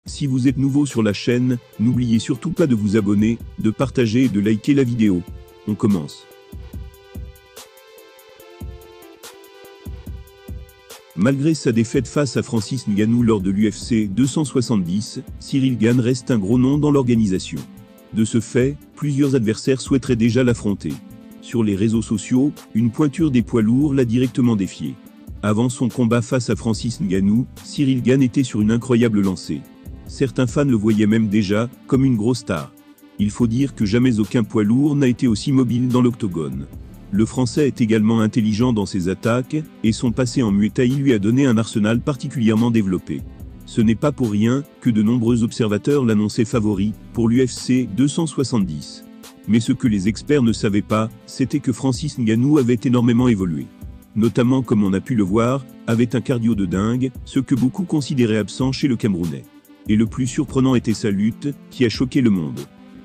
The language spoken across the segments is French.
Si vous êtes nouveau sur la chaîne, n'oubliez surtout pas de vous abonner, de partager et de liker la vidéo. On commence. Malgré sa défaite face à Francis Ngannou lors de l'UFC 270, Ciryl Gane reste un gros nom dans l'organisation. De ce fait, plusieurs adversaires souhaiteraient déjà l'affronter. Sur les réseaux sociaux, une pointure des poids lourds l'a directement défié. Avant son combat face à Francis Ngannou, Ciryl Gane était sur une incroyable lancée. Certains fans le voyaient même déjà comme une grosse star. Il faut dire que jamais aucun poids lourd n'a été aussi mobile dans l'octogone. Le Français est également intelligent dans ses attaques, et son passé en Muay Thai lui a donné un arsenal particulièrement développé. Ce n'est pas pour rien que de nombreux observateurs l'annonçaient favori pour l'UFC 270. Mais ce que les experts ne savaient pas, c'était que Francis Ngannou avait énormément évolué. Notamment, comme on a pu le voir, avec un cardio de dingue, ce que beaucoup considéraient absent chez le Camerounais. Et le plus surprenant était sa lutte, qui a choqué le monde.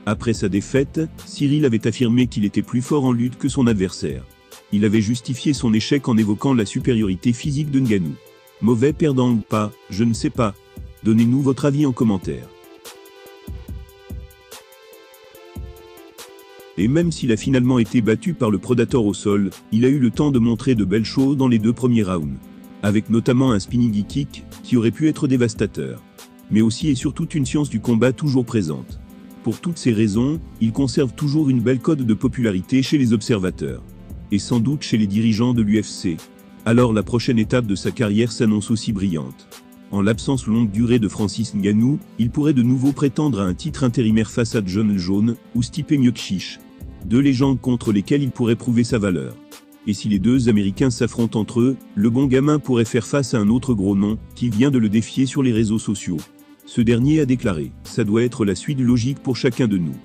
Après sa défaite, Ciryl avait affirmé qu'il était plus fort en lutte que son adversaire. Il avait justifié son échec en évoquant la supériorité physique de Ngannou. Mauvais perdant ou pas, je ne sais pas. Donnez-nous votre avis en commentaire. Et même s'il a finalement été battu par le Predator au sol, il a eu le temps de montrer de belles choses dans les 2 premiers rounds. Avec notamment un spinning kick, qui aurait pu être dévastateur. Mais aussi et surtout une science du combat toujours présente. Pour toutes ces raisons, il conserve toujours une belle cote de popularité chez les observateurs. Et sans doute chez les dirigeants de l'UFC. Alors la prochaine étape de sa carrière s'annonce aussi brillante. En l'absence longue durée de Francis Ngannou, il pourrait de nouveau prétendre à un titre intérimaire face à Jon Jones ou Stipe Miocic. 2 légendes contre lesquelles il pourrait prouver sa valeur. Et si les 2 Américains s'affrontent entre eux, le bon gamin pourrait faire face à un autre gros nom, qui vient de le défier sur les réseaux sociaux. Ce dernier a déclaré « Ça doit être la suite logique pour chacun de nous ».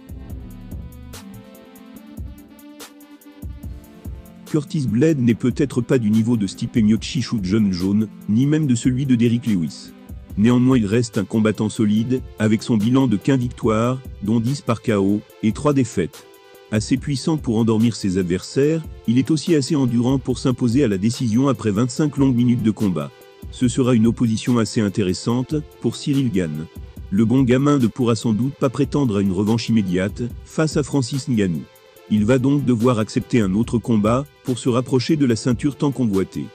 Curtis Blade n'est peut-être pas du niveau de Stipe Miocic ou de Jon Jones, ni même de celui de Derrick Lewis. Néanmoins il reste un combattant solide, avec son bilan de 15 victoires, dont 10 par KO, et 3 défaites. Assez puissant pour endormir ses adversaires, il est aussi assez endurant pour s'imposer à la décision après 25 longues minutes de combat. Ce sera une opposition assez intéressante pour Ciryl Gane. Le bon gamin ne pourra sans doute pas prétendre à une revanche immédiate face à Francis Ngannou. Il va donc devoir accepter un autre combat pour se rapprocher de la ceinture tant convoitée.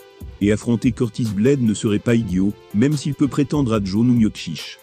Et affronter Curtis Blade ne serait pas idiot, même s'il peut prétendre à Jon ou Miocic.